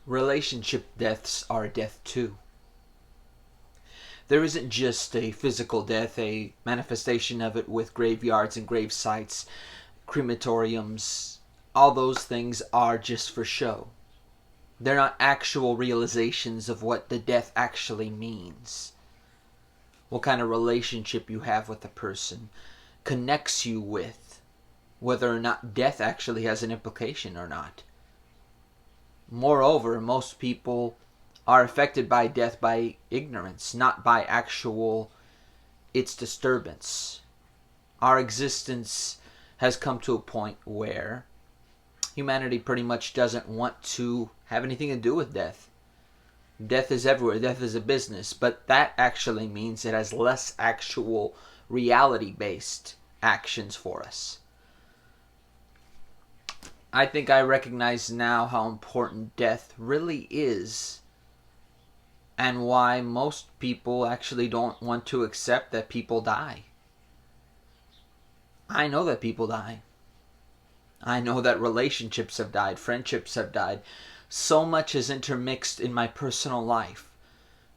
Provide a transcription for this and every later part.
Relationship deaths are a death too. There isn't just a physical death, a manifestation of it with graveyards and grave sites, crematoriums. All those things are just for show. They're not actual realizations of what the death actually means. What kind of relationship you have with a person connects you with whether or not death actually has an implication or not. Moreover, most people are affected by death by ignorance, not by actual its disturbance. Our existence has come to a point where humanity pretty much doesn't want to have anything to do with death. Death is everywhere. Death is a business. But that actually means it has less actual reality-based actions for us. I think I recognize now how important death really is, and why most people actually don't want to accept that people die. I know that people die. I know that relationships have died, friendships have died. So much is intermixed in my personal life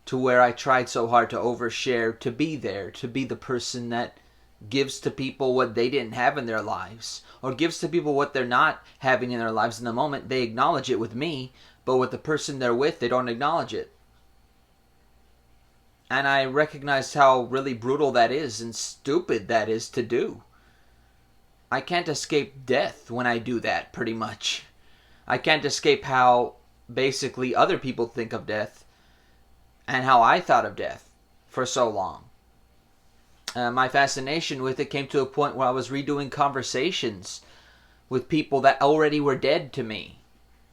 to where I tried so hard to overshare, to be there, to be the person that gives to people what they didn't have in their lives, or gives to people what they're not having in their lives in the moment. They acknowledge it with me, but with the person they're with, they don't acknowledge it. And I recognize how really brutal that is and stupid that is to do. I can't escape death when I do that, pretty much. I can't escape how basically other people think of death and how I thought of death for so long. My fascination with it came to a point where I was redoing conversations with people that already were dead to me.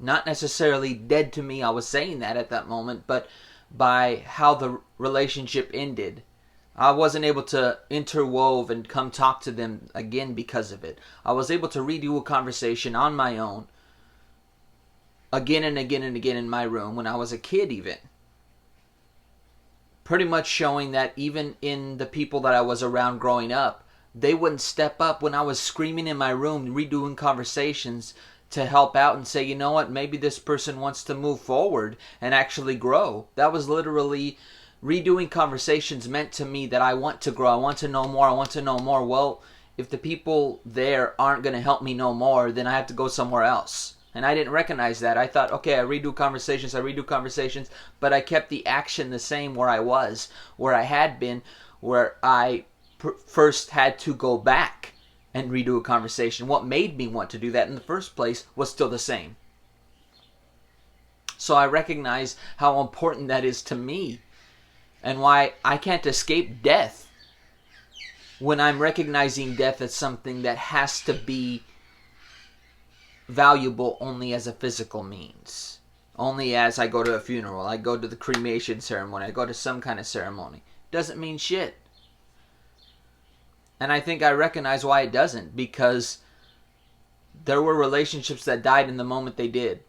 Not necessarily dead to me, I was saying that at that moment, but by how the relationship ended. I wasn't able to interwove and come talk to them again because of it. I was able to redo a conversation on my own again and again and again in my room when I was a kid even. Pretty much showing that even in the people that I was around growing up, they wouldn't step up when I was screaming in my room, redoing conversations to help out and say, you know what, maybe this person wants to move forward and actually grow. That was literally redoing conversations meant to me that I want to grow, I want to know more, I want to know more. Well, if the people there aren't going to help me know more, then I have to go somewhere else. And I didn't recognize that. I thought, okay, I redo conversations, but I kept the action the same where I was, where I had been, where I first had to go back and redo a conversation. What made me want to do that in the first place was still the same. So I recognize how important that is to me and why I can't escape death when I'm recognizing death as something that has to be valuable only as a physical means. Only as I go to a funeral, I go to the cremation ceremony, I go to some kind of ceremony. Doesn't mean shit. And I think I recognize why it doesn't, because there were relationships that died in the moment they did.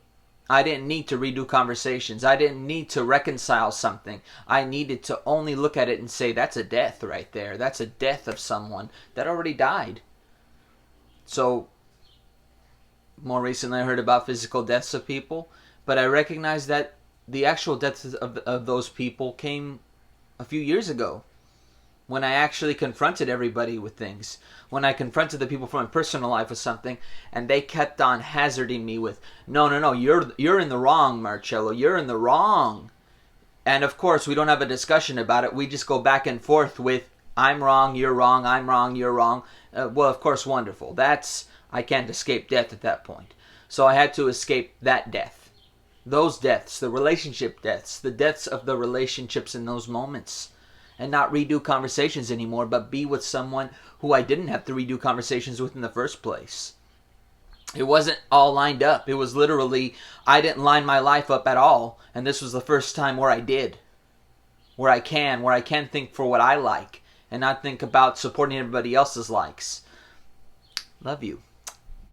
I didn't need to redo conversations. I didn't need to reconcile something. I needed to only look at it and say, that's a death right there. That's a death of someone that already died. So, more recently I heard about physical deaths of people, but I recognize that the actual deaths of those people came a few years ago, when I actually confronted everybody with things, when I confronted the people from my personal life with something, and they kept on hazarding me with, no, you're in the wrong, Marcello, you're in the wrong. And of course, we don't have a discussion about it, we just go back and forth with, I'm wrong, you're wrong, I'm wrong, you're wrong. Well, of course, wonderful. I can't escape death at that point. So I had to escape that death. Those deaths, the relationship deaths, the deaths of the relationships in those moments. And not redo conversations anymore, but be with someone who I didn't have to redo conversations with in the first place. It wasn't all lined up. It was literally, I didn't line my life up at all. And this was the first time where I did. Where I can think for what I like. And not think about supporting everybody else's likes. Love you.